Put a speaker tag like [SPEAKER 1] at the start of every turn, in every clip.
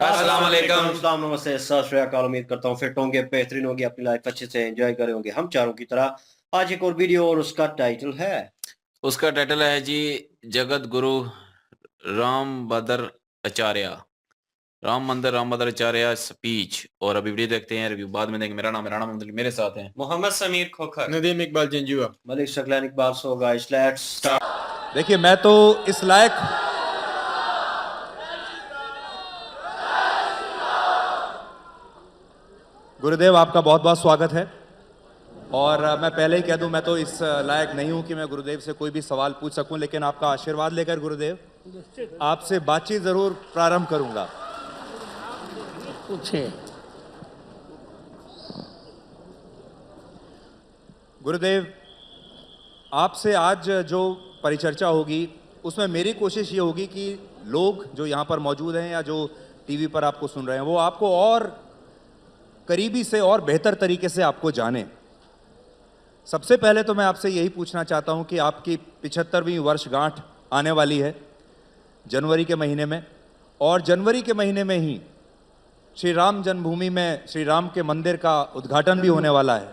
[SPEAKER 1] अस्सलाम वालेकुम।
[SPEAKER 2] अस्सलाम, नमस्ते, सत श्री अकाल। उम्मीद करता हूँ फिट होंगे, बेहतरीन होंगे, अपनी लाइफ अच्छे से एंजॉय करे होंगे हम चारों की तरह। आज एक और वीडियो और उसका टाइटल है
[SPEAKER 1] उसका टाइटल है जी जगत गुरु राम भद्र आचार्य, राम मंदिर राम भद्र आचार्य स्पीच। और अभी वीडियो देखते हैं, रिव्यू बाद में देंगे। मेरा नाम है राणा मंदिर, मेरे साथ हैं
[SPEAKER 2] Mohammad Sameer Khokhar,
[SPEAKER 3] Nadeem Iqbal Janjua.
[SPEAKER 2] Malik Saqlain Iqbal. So guys, let's start.
[SPEAKER 3] देखिए, मैं तो इस लायक गुरुदेव, आपका बहुत बहुत स्वागत है। और मैं पहले ही कह दूं, मैं तो इस लायक नहीं हूं कि मैं गुरुदेव से कोई भी सवाल पूछ सकूं, लेकिन आपका आशीर्वाद लेकर गुरुदेव आपसे बातचीत जरूर प्रारंभ करूंगा।
[SPEAKER 4] पूछे।
[SPEAKER 3] गुरुदेव, आपसे आज जो परिचर्चा होगी उसमें मेरी कोशिश ये होगी कि लोग जो यहाँ पर मौजूद हैं या जो टीवी पर आपको सुन रहे हैं वो आपको और करीबी से और बेहतर तरीके से आपको जाने। सबसे पहले तो मैं आपसे यही पूछना चाहता हूं कि आपकी 75वीं वर्षगांठ आने वाली है जनवरी के महीने में, और जनवरी के महीने में ही श्री राम जन्मभूमि में श्री राम के मंदिर का उद्घाटन भी होने वाला है।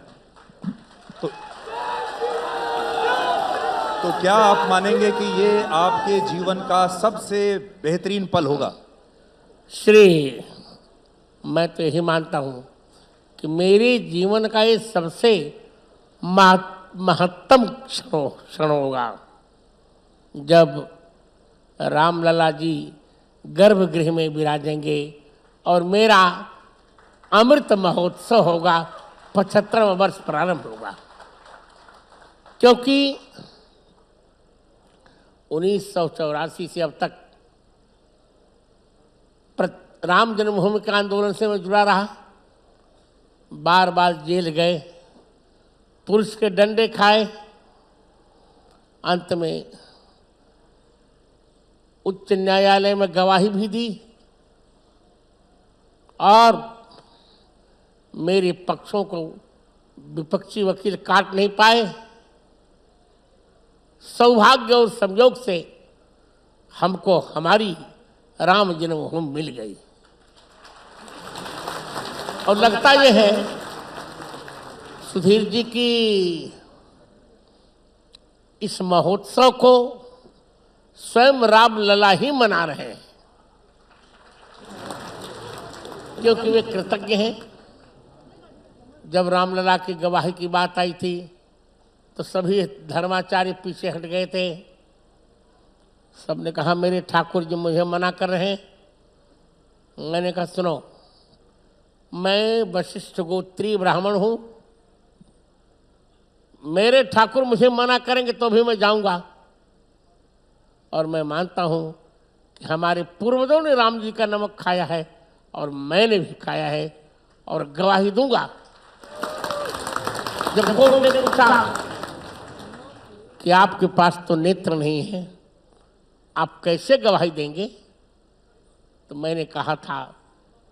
[SPEAKER 3] तो क्या आप मानेंगे कि ये आपके जीवन का सबसे बेहतरीन पल होगा?
[SPEAKER 4] मैं तो यही मानता हूँ कि मेरे जीवन का ये सबसे महत्तम क्षण होगा जब रामलला जी गर्भगृह में विराजेंगे और मेरा अमृत महोत्सव होगा, 75वां वर्ष प्रारंभ होगा। क्योंकि 1984 से अब तक राम जन्मभूमि के आंदोलन से मैं जुड़ा रहा, बार बार जेल गए, पुलिस के डंडे खाए, अंत में उच्च न्यायालय में गवाही भी दी और मेरे पक्षों को विपक्षी वकील काट नहीं पाए। सौभाग्य और संयोग से हमको हमारी राम जन्मभूमि मिल गई। और लगता यह है सुधीर जी की इस महोत्सव को स्वयं रामलला ही मना रहे हैं, क्योंकि वे कृतज्ञ हैं। जब रामलला की गवाही की बात आई थी तो सभी धर्माचार्य पीछे हट गए थे। सबने कहा मेरे ठाकुर जी मुझे मना कर रहे हैं। मैंने कहा सुनो, मैं वशिष्ठ गोत्रीय ब्राह्मण हूँ, मेरे ठाकुर मुझे मना करेंगे तो भी मैं जाऊंगा। और मैं मानता हूँ कि हमारे पूर्वजों ने राम जी का नमक खाया है और मैंने भी खाया है, और गवाही दूंगा। जब कोर्ट ने पूछा कि आपके पास तो नेत्र नहीं है, आप कैसे गवाही देंगे, तो मैंने कहा था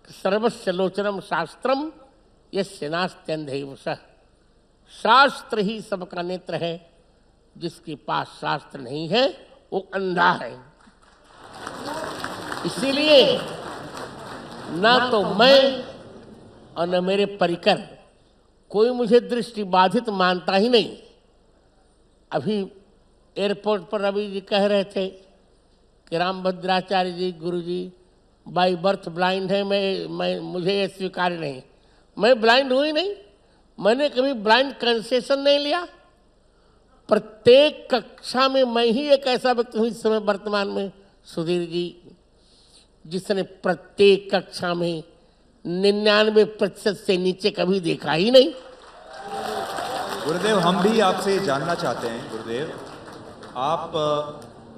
[SPEAKER 4] कि सर्वस्य लोचनम शास्त्रम यस्य नास्त्यन्धैव सः। शास्त्र ही सबका नेत्र है, जिसके पास शास्त्र नहीं है वो अंधा है। इसीलिए ना तो मैं और न मेरे परिकर कोई मुझे दृष्टि बाधित मानता ही नहीं। अभी एयरपोर्ट पर रवि जी कह रहे थे कि रामभद्राचार्य जी गुरु जी बाई बर्थ ब्लाइंड है, मैं मुझे ये स्वीकार्य नहीं। मैं ब्लाइंड हुई नहीं, मैंने कभी ब्लाइंड कंसेशन नहीं लिया। प्रत्येक कक्षा में मैं ही एक ऐसा व्यक्ति हूँ इस समय वर्तमान में सुधीर जी, जिसने प्रत्येक कक्षा में 99% से नीचे कभी देखा ही नहीं।
[SPEAKER 3] गुरुदेव, हम भी आपसे जानना चाहते हैं। गुरुदेव, आप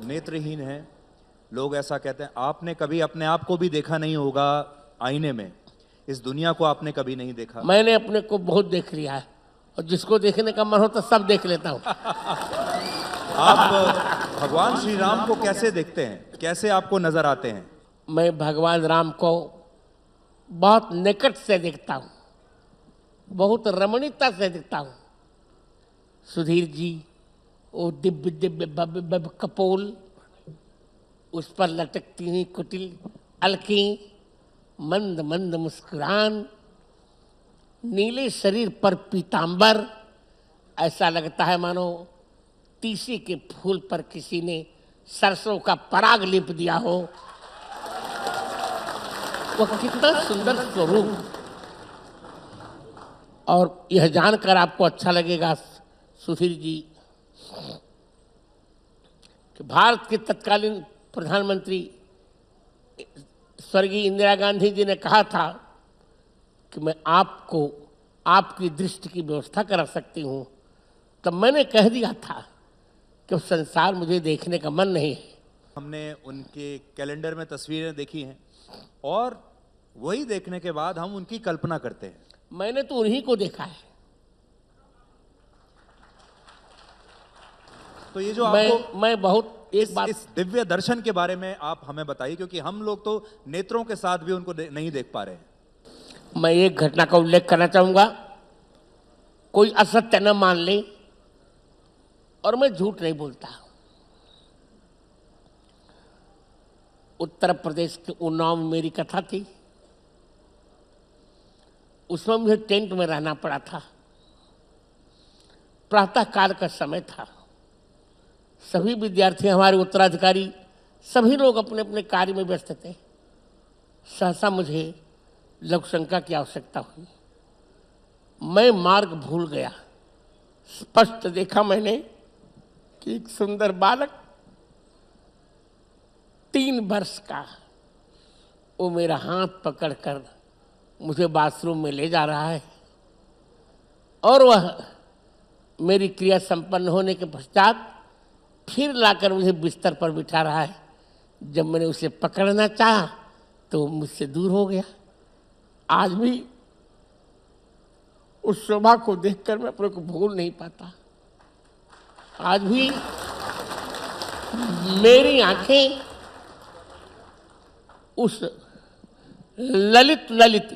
[SPEAKER 3] नेत्रहीन हैं, लोग ऐसा कहते हैं। आपने कभी अपने आप को भी देखा नहीं होगा आईने में, इस दुनिया को आपने कभी नहीं देखा।
[SPEAKER 4] मैंने अपने को बहुत देख लिया है, और जिसको देखने का मन होता सब देख लेता हूँ।
[SPEAKER 3] आप भगवान श्री राम को कैसे देखते हैं, कैसे आपको नजर आते हैं?
[SPEAKER 4] मैं भगवान राम को बहुत निकट से देखता हूँ, बहुत रमणीयता से देखता हूँ। सुधीर जी, वो दिव्य दिव्य भव्य भव्य कपोल, उस पर लटकती हुई कुटिल अलकी, मंद मंद मुस्कुरान, नीले शरीर पर पीतांबर, ऐसा लगता है मानो तीसी के फूल पर किसी ने सरसों का पराग लेप दिया हो। वह कितना सुंदर स्वरूप। और यह जानकर आपको अच्छा लगेगा सुधीर जी कि भारत के तत्कालीन प्रधानमंत्री स्वर्गीय इंदिरा गांधी जी ने कहा था कि मैं आपको आपकी दृष्टि की व्यवस्था करा सकती हूँ। तब मैंने कह दिया था कि अब संसार मुझे देखने का मन नहीं है।
[SPEAKER 3] हमने उनके कैलेंडर में तस्वीरें देखी हैं और वही देखने के बाद हम उनकी कल्पना करते हैं।
[SPEAKER 4] मैंने तो उन्हीं को देखा है।
[SPEAKER 3] तो ये जो आपको
[SPEAKER 4] मैं बहुत एक बात
[SPEAKER 3] इस दिव्य दर्शन के बारे में आप हमें बताइए, क्योंकि हम लोग तो नेत्रों के साथ भी उनको नहीं देख पा रहे हैं।
[SPEAKER 4] मैं एक घटना का उल्लेख करना चाहूंगा, कोई असत्य न मान ले, और मैं झूठ नहीं बोलता। उत्तर प्रदेश के उन्नाव में मेरी कथा थी। उसमें मुझे टेंट में रहना पड़ा था। प्रातः काल का समय था। सभी विद्यार्थी, हमारे उत्तराधिकारी, सभी लोग अपने अपने कार्य में व्यस्त थे। सहसा मुझे लघु शंका की आवश्यकता हुई। मैं मार्ग भूल गया। स्पष्ट देखा मैंने कि एक सुंदर बालक 3 वर्ष का, वो मेरा हाथ पकड़कर मुझे बाथरूम में ले जा रहा है और वह मेरी क्रिया संपन्न होने के पश्चात फिर लाकर मुझे बिस्तर पर बिठा रहा है। जब मैंने उसे पकड़ना चाहा तो वो मुझसे दूर हो गया। आज भी उस शोभा को देखकर मैं अपने को भूल नहीं पाता। आज भी मेरी आंखें उस ललित ललित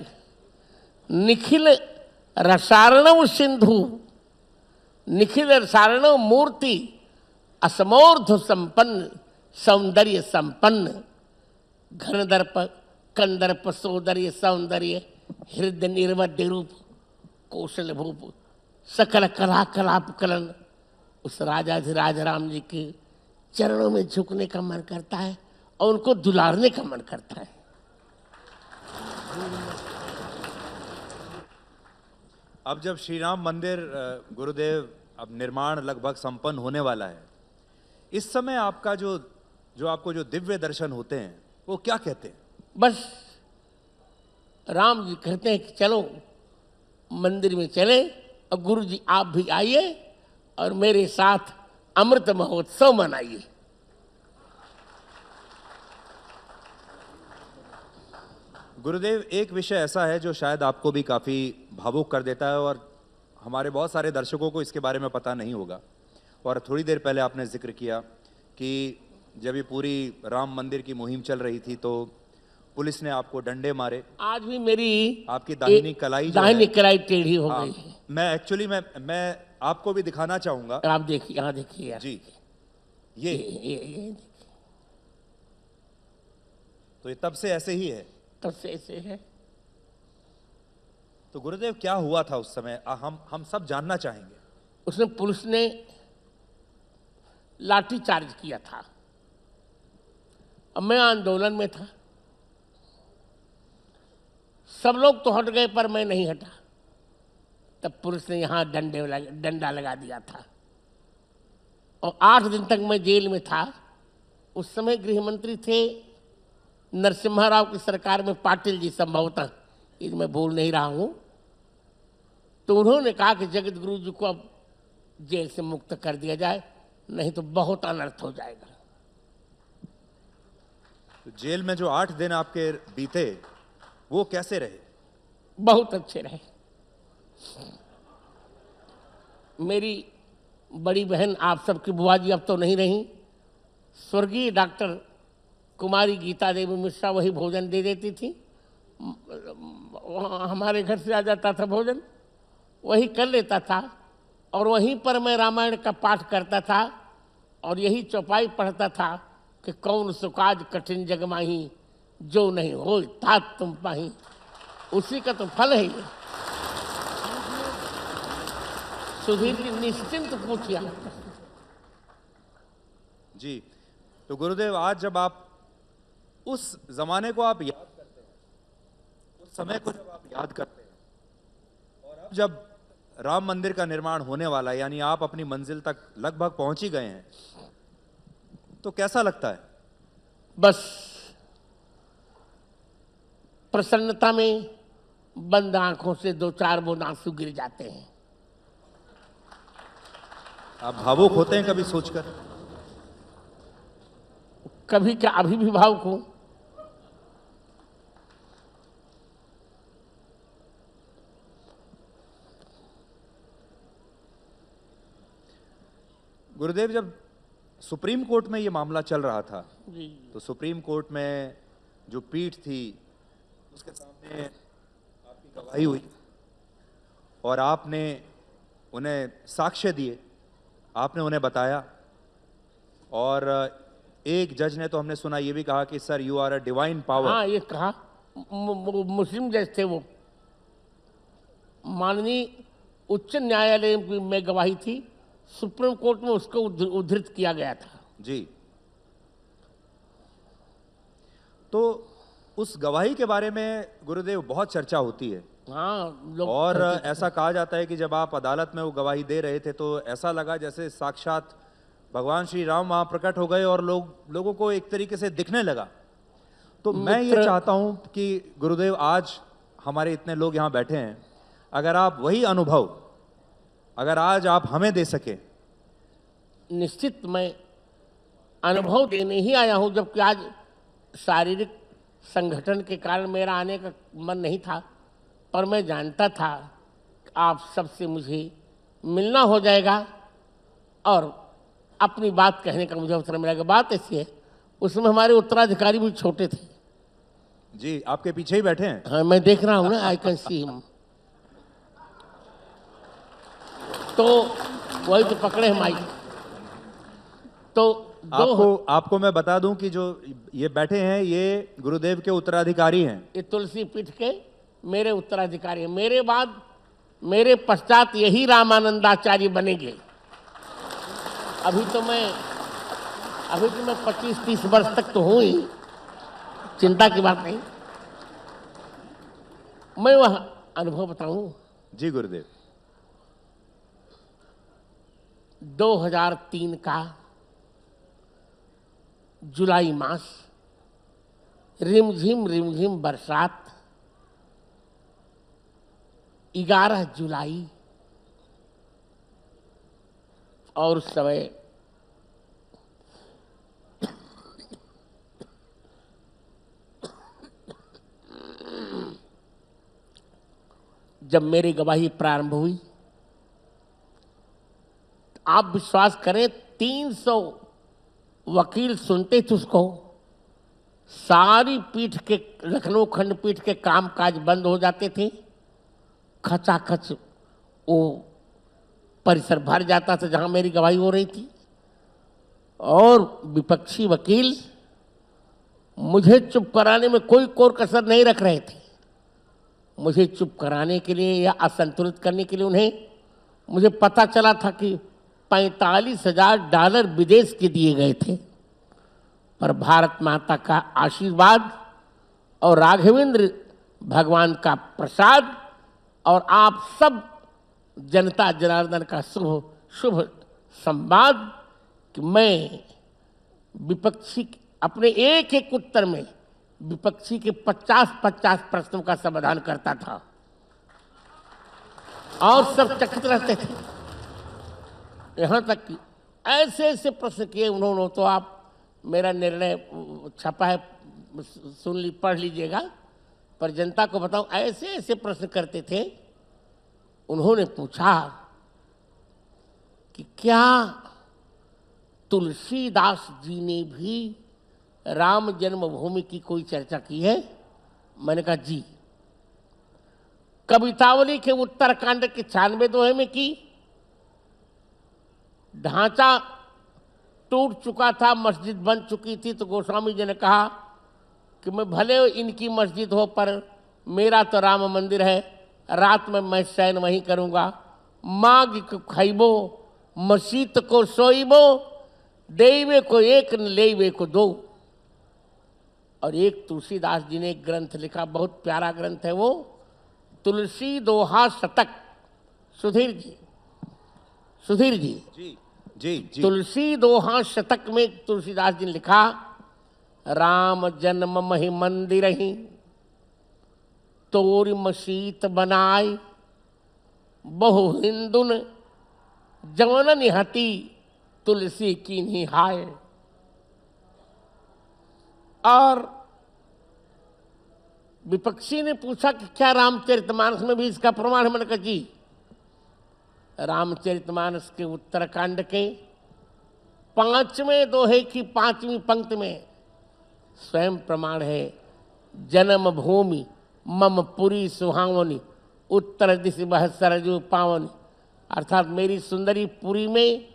[SPEAKER 4] निखिल रसारणव सिंधु, निखिल रसारणव मूर्ति, असमोर्ध संपन्न, सौंदर्य संपन्न, घनदर्प कंदर्प सौंदर्य सौंदर्य, हृदय निर्वध्य रूप, कौशल भूप, सकल कला कलाप कलन, उस राजाधिराज राम जी के चरणों में झुकने का मन करता है और उनको दुलारने का मन करता है।
[SPEAKER 3] अब जब श्री राम मंदिर गुरुदेव अब निर्माण लगभग संपन्न होने वाला है, इस समय आपका जो आपको जो दिव्य दर्शन होते हैं वो क्या कहते हैं?
[SPEAKER 4] बस राम जी कहते हैं कि चलो मंदिर में चले और गुरु जी आप भी आइए और मेरे साथ अमृत महोत्सव मनाइए।
[SPEAKER 3] गुरुदेव, एक विषय ऐसा है जो शायद आपको भी काफ़ी भावुक कर देता है और हमारे बहुत सारे दर्शकों को इसके बारे में पता नहीं होगा। और थोड़ी देर पहले आपने जिक्र किया कि जब ये पूरी राम मंदिर की मुहिम चल रही थी तो पुलिस ने आपको डंडे मारे।
[SPEAKER 4] आज भी मेरी
[SPEAKER 3] आपकी दाहिनी कलाई
[SPEAKER 4] दाहिनी कलाई टेढ़ी हो गई है।
[SPEAKER 3] मैं एक्चुअली मैं आपको भी दिखाना चाहूंगा।
[SPEAKER 4] आप देखिए, यहाँ देखिए यार
[SPEAKER 3] जी, ये
[SPEAKER 4] देखिए।
[SPEAKER 3] तो ये तब से ऐसे ही है?
[SPEAKER 4] तब से ऐसे है।
[SPEAKER 3] तो गुरुदेव क्या हुआ था उस समय, हम सब जानना चाहेंगे।
[SPEAKER 4] उसमें पुलिस ने लाठी चार्ज किया था। अब मैं आंदोलन में था, सब लोग तो हट गए पर मैं नहीं हटा। तब पुलिस ने यहाँ डंडा लगा दिया था और 8 दिन तक मैं जेल में था। उस समय गृह मंत्री थे नरसिम्हा राव की सरकार में पाटिल जी, संभवतः, ये मैं भूल नहीं रहा हूँ। तो उन्होंने कहा कि जगत गुरु जी को अब जेल से मुक्त कर दिया जाए, नहीं तो बहुत अनर्थ हो जाएगा।
[SPEAKER 3] तो जेल में जो 8 दिन आपके बीते वो कैसे रहे?
[SPEAKER 4] बहुत अच्छे रहे। मेरी बड़ी बहन, आप सबकी बुआ जी अब तो नहीं रही, स्वर्गीय डॉक्टर कुमारी गीता देवी मिश्रा वही भोजन दे देती थी। हमारे घर से आ जाता था भोजन, वही कर लेता था और वहीं पर मैं रामायण का पाठ करता था और यही चौपाई पढ़ता था कि कौन सुकाज कठिन जग माही, जो नहीं हो तात तुम पाही, उसी का तो फल है ये। सुधीर जी निश्चिंत पूछिए।
[SPEAKER 3] जी, तो गुरुदेव आज जब आप उस जमाने को आप याद करते हैं, उस समय को जब आप याद करते हैं और अब जब राम मंदिर का निर्माण होने वाला है, यानी आप अपनी मंजिल तक लगभग पहुंच ही गए हैं, तो कैसा लगता है?
[SPEAKER 4] बस प्रसन्नता में बंद आंखों से 2-4 बूंद आंसू गिर जाते हैं।
[SPEAKER 3] आप भावुक होते हैं कभी सोचकर?
[SPEAKER 4] कभी क्या, अभी भी भावुक हूं।
[SPEAKER 3] गुरुदेव, जब सुप्रीम कोर्ट में ये मामला चल रहा था,
[SPEAKER 4] जी
[SPEAKER 3] तो सुप्रीम कोर्ट में जो पीठ थी उसके सामने आपकी गवाही हुई और आपने उन्हें साक्ष्य दिए, आपने उन्हें बताया, और एक जज ने तो हमने सुना ये भी कहा कि sir you are a divine power.
[SPEAKER 4] हाँ, ये कहा। मुस्लिम जज थे वो। माननीय उच्च न्यायालय में गवाही थी, सुप्रीम कोर्ट में उसको उद्धृत किया गया था।
[SPEAKER 3] जी, तो उस गवाही के बारे में गुरुदेव बहुत चर्चा होती है।
[SPEAKER 4] हाँ, लोग
[SPEAKER 3] और
[SPEAKER 4] कहते थे।
[SPEAKER 3] ऐसा कहा जाता है कि जब आप अदालत में वो गवाही दे रहे थे तो ऐसा लगा जैसे साक्षात भगवान श्री राम वहां प्रकट हो गए और लोगों को एक तरीके से दिखने लगा। तो मैं ये चाहता हूं कि गुरुदेव आज हमारे इतने लोग यहाँ बैठे हैं, अगर आप वही अनुभव अगर आज आप हमें दे सके।
[SPEAKER 4] निश्चित मैं अनुभव देने ही आया हूं, जबकि आज शारीरिक संगठन के कारण मेरा आने का मन नहीं था, पर मैं जानता था कि आप सबसे मुझे मिलना हो जाएगा और अपनी बात कहने का मुझे अवसर मिलेगा। बात ऐसी है, उसमें हमारे उत्तराधिकारी भी छोटे थे।
[SPEAKER 3] जी, आपके पीछे ही बैठे हैं।
[SPEAKER 4] हाँ, मैं देख रहा हूँ ना, आई कैन सी हिम। तो वही तो पकड़े हैं माइक। तो
[SPEAKER 3] आपको मैं बता दूं कि जो ये बैठे हैं ये गुरुदेव के उत्तराधिकारी हैं।
[SPEAKER 4] ये तुलसी पीठ के मेरे उत्तराधिकारी हैं। मेरे बाद, मेरे पश्चात यही रामानंदाचार्य बनेंगे। अभी तो मैं 25-30 वर्ष तक तो हूँ ही, चिंता की बात नहीं। मैं वह अनुभव बताऊं।
[SPEAKER 3] जी गुरुदेव।
[SPEAKER 4] 2003 का जुलाई मास, रिमझिम बरसात, 11 जुलाई, और उस समय जब मेरी गवाही प्रारंभ हुई, आप विश्वास करें 300 वकील सुनते थे उसको। सारी पीठ के, लखनऊ खंडपीठ के कामकाज बंद हो जाते थे। खचाखच वो परिसर भर जाता था जहां मेरी गवाही हो रही थी, और विपक्षी वकील मुझे चुप कराने में कोई कोर कसर नहीं रख रहे थे। मुझे चुप कराने के लिए या असंतुलित करने के लिए उन्हें, मुझे पता चला था कि $45,000 विदेश के दिए गए थे, पर भारत माता का आशीर्वाद और राघवेंद्र भगवान का प्रसाद और आप सब जनता जनार्दन का शुभ संवाद कि मैं विपक्षी, अपने एक एक उत्तर में विपक्षी के 50-50 प्रश्नों का समाधान करता था और सब चकित रहते थे। यहाँ तक कि ऐसे ऐसे प्रश्न किए उन्होंने, तो आप मेरा निर्णय छपा है, पढ़ लीजिएगा, पर जनता को बताऊं, ऐसे ऐसे प्रश्न करते थे। उन्होंने पूछा कि क्या तुलसीदास जी ने भी राम जन्मभूमि की कोई चर्चा की है? मैंने कहा जी। कवितावली के उत्तरकांड के 96 दोहे में की। ढांचा टूट चुका था, मस्जिद बन चुकी थी, तो गोस्वामी जी ने कहा कि मैं भले इनकी मस्जिद हो पर मेरा तो राम मंदिर है, रात में मैं शयन वहीं करूँगा। माग को खैबो मसीत को सोईबो, देवे को एक न लेवे को दो। और एक तुलसीदास जी ने एक ग्रंथ लिखा, बहुत प्यारा ग्रंथ है वो, तुलसी दोहा शतक। सुधीर जी
[SPEAKER 3] जी जी जी।
[SPEAKER 4] तुलसी दोहा शतक में तुलसीदास जी ने लिखा, राम जन्म महि मंदिर ही तोरी मसीत बनाए, बहु हिंदुन जवन निहती तुलसी की निहाय। और विपक्षी ने पूछा कि क्या रामचरितमानस में भी इसका प्रमाण है? मैंने कहा जी, रामचरितमानस के उत्तरकांड के 5वें दोहे की 5वीं पंक्ति में स्वयं प्रमाण है, जन्म भूमि मम पुरी सुहावनी, उत्तर दिश बह सरजू पावनी। अर्थात मेरी सुंदरी पुरी में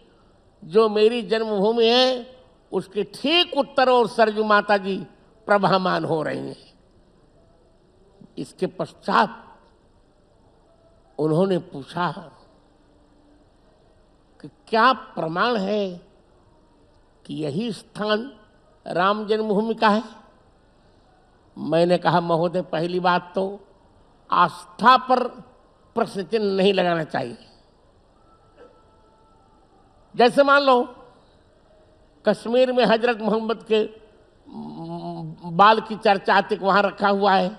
[SPEAKER 4] जो मेरी जन्मभूमि है उसके ठीक उत्तर और सरजू माता जी प्रभामान हो रही हैं। इसके पश्चात उन्होंने पूछा कि क्या प्रमाण है कि यही स्थान राम जन्मभूमि का है? मैंने कहा महोदय, पहली बात तो आस्था पर प्रश्न चिन्ह नहीं लगाना चाहिए। जैसे मान लो कश्मीर में हजरत मोहम्मद के बाल की चर्चा तक वहां रखा हुआ है।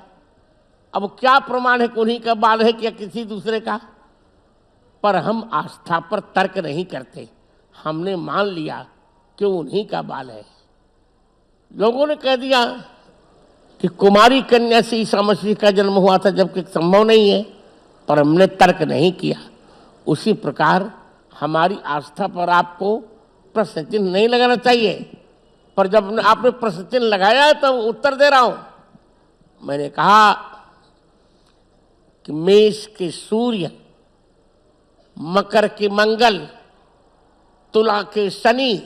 [SPEAKER 4] अब क्या प्रमाण है कि उन्हीं का बाल है क्या किसी दूसरे का? पर हम आस्था पर तर्क नहीं करते, हमने मान लिया कि उन्हीं का बाल है। लोगों ने कह दिया कि कुमारी कन्या से ईसा मसीह का जन्म हुआ था, जबकि संभव नहीं है, पर हमने तर्क नहीं किया। उसी प्रकार हमारी आस्था पर आपको प्रश्न चिन्ह नहीं लगाना चाहिए। पर जब आपने प्रश्न चिन्ह लगाया है तो उत्तर दे रहा हूं। मैंने कहा कि मेष के सूर्य, मकर के मंगल, तुला के शनि,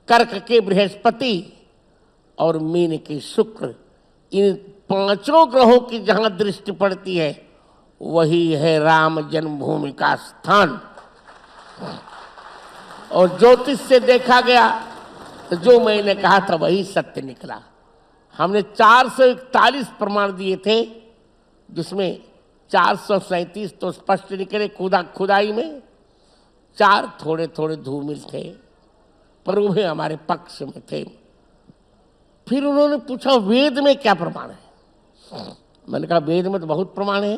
[SPEAKER 4] कर्क के बृहस्पति और मीन के शुक्र, इन 5 ग्रहों की जहां दृष्टि पड़ती है वही है राम जन्मभूमि का स्थान। और ज्योतिष से देखा गया तो जो मैंने कहा था वही सत्य निकला। हमने 441 प्रमाण दिए थे, जिसमें 437 तो स्पष्ट निकले खुदाई में, 4 थोड़े थोड़े धूमिल थे, पर वे हमारे पक्ष में थे। फिर उन्होंने पूछा वेद में क्या प्रमाण है? मैंने कहा वेद में तो बहुत प्रमाण है,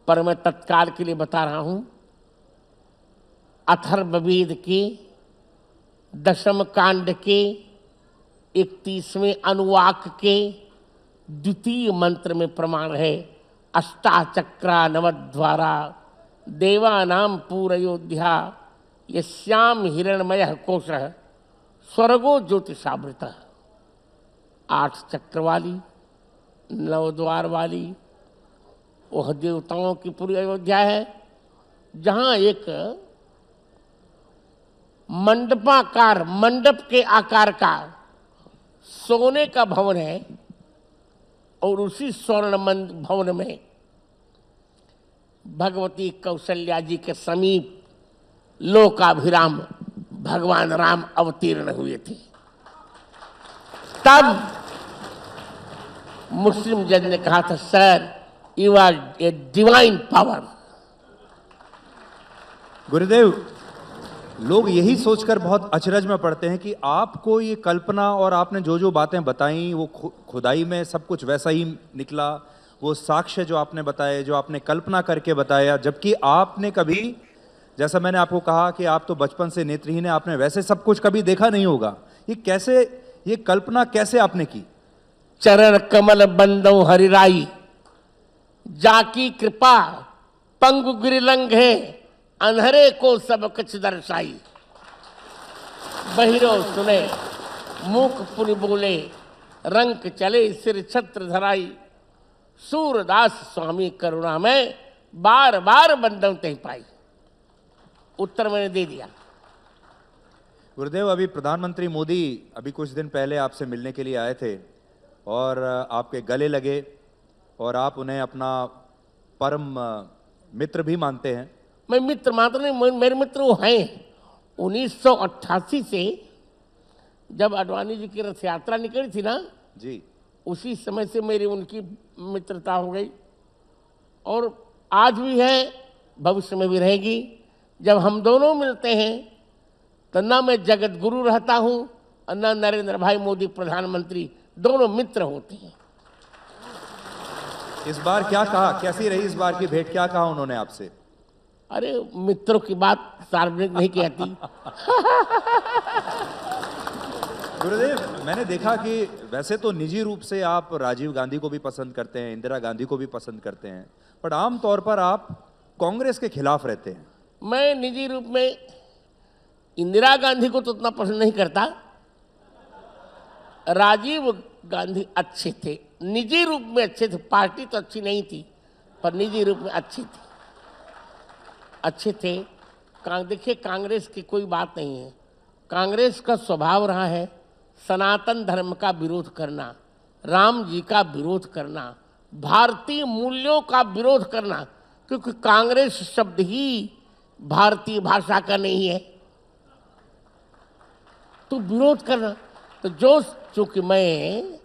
[SPEAKER 4] पर मैं तत्काल के लिए बता रहा हूं। अथर्ववेद के 10वें कांड के 31वें अनुवाक के 2 मंत्र में प्रमाण है, अष्टाचक्रा नवद्वारा देवानाम पूरयोध्या यस्याम हिरणमय कोशः स्वर्गो ज्योतिषावृत। 8 चक्र वाली 9 द्वार वाली वह देवताओं की पूरी अयोध्या है, जहां एक मंडपाकार, मंडप के आकार का सोने का भवन है, और उसी स्वर्ण भवन में भगवती कौशल्या जी के समीप लोकाभिराम भगवान राम अवतीर्ण हुए थे। तब मुस्लिम जज ने कहा था, sir you are a divine power.
[SPEAKER 3] गुरुदेव, लोग यही सोचकर बहुत अचरज में पड़ते हैं कि आपको ये कल्पना और आपने जो जो बातें बताई वो खुदाई में सब कुछ वैसा ही निकला, वो साक्ष्य जो आपने बताए, जो आपने कल्पना करके बताया, जबकि आपने कभी, जैसा मैंने आपको कहा कि आप तो बचपन से नेत्रहीन हैं, आपने वैसे सब कुछ कभी देखा नहीं होगा। ये कैसे, ये कल्पना कैसे आपने की?
[SPEAKER 4] चरण कमल बंदो हरिराई, जाकी कृपा पंगु गिरिलंग है, अंधरे को सब कुछ दर्शाई। बहिरो सुने मूक पुनि बोले, रंक चले सिर छत्र धराई। सूरदास स्वामी करुणा में बार बार बंदम ते पाई। उत्तर मैंने दे दिया।
[SPEAKER 3] गुरुदेव, अभी प्रधानमंत्री मोदी अभी कुछ दिन पहले आपसे मिलने के लिए आए थे और आपके गले लगे और आप उन्हें अपना परम मित्र भी मानते हैं।
[SPEAKER 4] मैं मित्र मात्र नहीं, मेरे मित्र वो हैं। 1988 से जब अडवाणी जी की रथ यात्रा निकली थी ना,
[SPEAKER 3] जी,
[SPEAKER 4] उसी समय से मेरी उनकी मित्रता हो गई और आज भी है, भविष्य में भी रहेगी। जब हम दोनों मिलते हैं तो ना मैं जगत गुरु रहता हूं और ना नरेंद्र भाई मोदी प्रधानमंत्री, दोनों मित्र होते हैं।
[SPEAKER 3] इस बार क्या कहा, कैसी रही इस बार की भेंट, क्या कहा उन्होंने आपसे?
[SPEAKER 4] अरे मित्रों की बात सार्वजनिक नहीं कहती।
[SPEAKER 3] गुरुदेव, मैंने देखा कि वैसे तो निजी रूप से आप राजीव गांधी को भी पसंद करते हैं, इंदिरा गांधी को भी पसंद करते हैं, पर आम तौर पर आप कांग्रेस के खिलाफ रहते हैं।
[SPEAKER 4] मैं निजी रूप में इंदिरा गांधी को तो उतना पसंद नहीं करता। राजीव गांधी अच्छे थे, निजी रूप में अच्छे थे, पार्टी तो अच्छी नहीं थी पर निजी रूप में अच्छे थे, अच्छे थे। देखिए, कांग्रेस की कोई बात नहीं है। कांग्रेस का स्वभाव रहा है सनातन धर्म का विरोध करना, राम जी का विरोध करना, भारतीय मूल्यों का विरोध करना, क्योंकि कांग्रेस शब्द ही भारतीय भाषा का नहीं है, तो विरोध करना। तो जो, चूंकि मैं,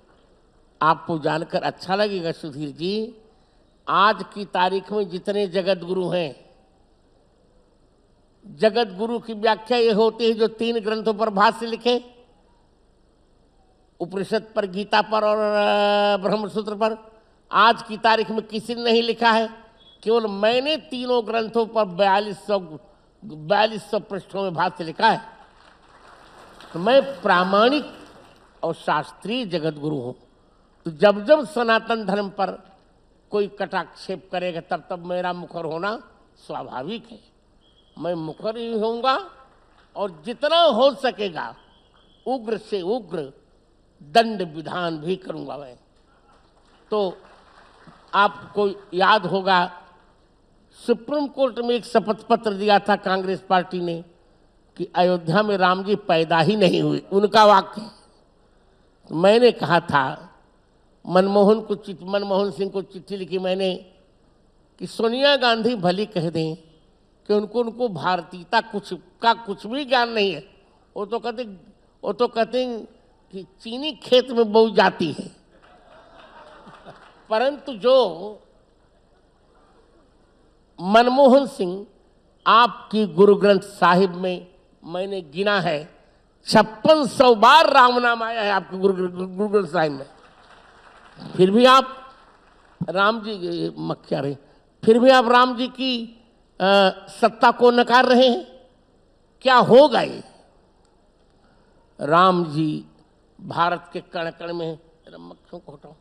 [SPEAKER 4] आपको जानकर अच्छा लगेगा सुधीर जी, आज की तारीख में जितने जगत गुरु हैं, जगत गुरु की व्याख्या ये होती है जो 3 ग्रंथों पर भाष्य लिखे, उपनिषद पर, गीता पर और ब्रह्मसूत्र पर। आज की तारीख में किसी ने नहीं लिखा है, केवल मैंने तीनों ग्रंथों पर 4200 पृष्ठों में भाष्य लिखा है। तो मैं प्रामाणिक और शास्त्रीय जगत गुरु हूँ। तो जब जब सनातन धर्म पर कोई कटाक्षेप करेगा तब तब मेरा मुखर होना स्वाभाविक है। मैं मुखर ही होऊंगा और जितना हो सकेगा उग्र से उग्र दंड विधान भी करूंगा मैं। तो आपको याद होगा, सुप्रीम कोर्ट में एक शपथ पत्र दिया था कांग्रेस पार्टी ने कि अयोध्या में राम जी पैदा ही नहीं हुए, उनका वाक्य। तो मैंने कहा था, मनमोहन सिंह को चिट्ठी लिखी मैंने कि सोनिया गांधी भली कह दें कि उनको भारतीयता कुछ भी ज्ञान नहीं है। वो तो कहते हैं कि चीनी खेत में बोई जाती है, परंतु जो मनमोहन सिंह आपकी गुरु ग्रंथ साहिब में मैंने गिना है 5600 बार राम नाम आया है आपके गुरु ग्रंथ साहिब में, फिर भी आप राम जी की सत्ता को नकार रहे हैं। क्या होगा ये? राम जी भारत के कण कण में हैं। मक्खियों को हटाओ।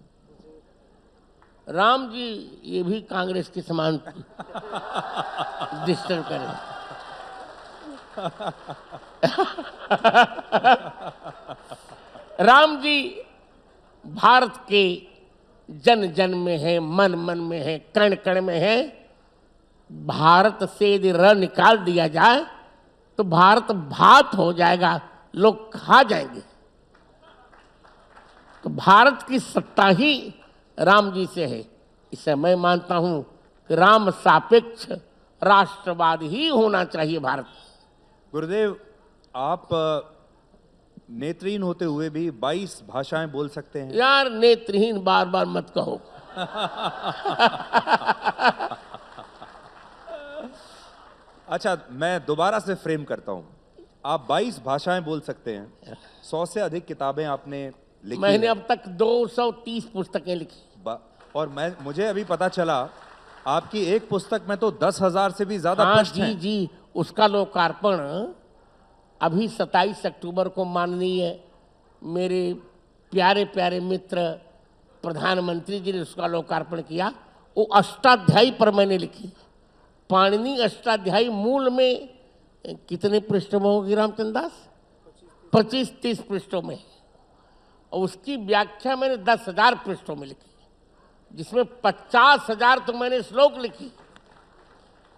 [SPEAKER 4] राम जी ये भी कांग्रेस के समान डिस्टर्ब करें। राम जी भारत के जन जन में है, मन मन में है, कण कण में है। भारत से यदि र निकाल दिया जाए तो भारत भात हो जाएगा, लोग खा जाएंगे। तो भारत की सत्ता ही राम जी से है। इसे मैं मानता हूं कि राम सापेक्ष राष्ट्रवाद ही होना चाहिए भारत।
[SPEAKER 3] गुरुदेव, आप नेत्रहीन होते हुए भी 22 भाषाएं बोल सकते हैं।
[SPEAKER 4] यार नेत्रहीन बार बार मत कहो।
[SPEAKER 3] अच्छा, मैं दोबारा से फ्रेम करता हूं। आप 22 भाषाएं बोल सकते हैं, 100 से अधिक किताबें आपने लिखी।
[SPEAKER 4] मैंने अब तक 230 पुस्तकें लिखी।
[SPEAKER 3] और मुझे अभी पता चला आपकी एक पुस्तक में तो 10,000 से भी ज्यादा पृष्ठ हैं।
[SPEAKER 4] जी, उसका लोकार्पण अभी 27 अक्टूबर को माननीय मेरे प्यारे प्यारे मित्र प्रधानमंत्री जी ने उसका लोकार्पण किया। वो अष्टाध्यायी पर मैंने लिखी। पाणिनि अष्टाध्यायी मूल में कितने पृष्ठों में होगी रामचंद्र दास? 25-30 पृष्ठों में। और उसकी व्याख्या मैंने 10,000 पृष्ठों में लिखी, जिसमें 50,000 तो मैंने श्लोक लिखी,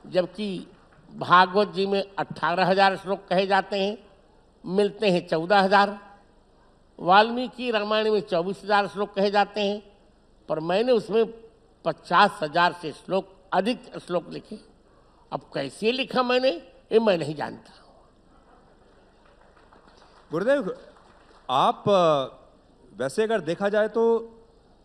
[SPEAKER 4] जबकि भागवत जी में 18,000 श्लोक कहे जाते हैं, मिलते हैं 14,000। वाल्मीकि रामायण में 24,000 श्लोक कहे जाते हैं, पर मैंने उसमें 50,000 से अधिक श्लोक लिखे। अब कैसे लिखा मैंने, ये मैं नहीं जानता।
[SPEAKER 3] गुरुदेव, आप वैसे अगर देखा जाए तो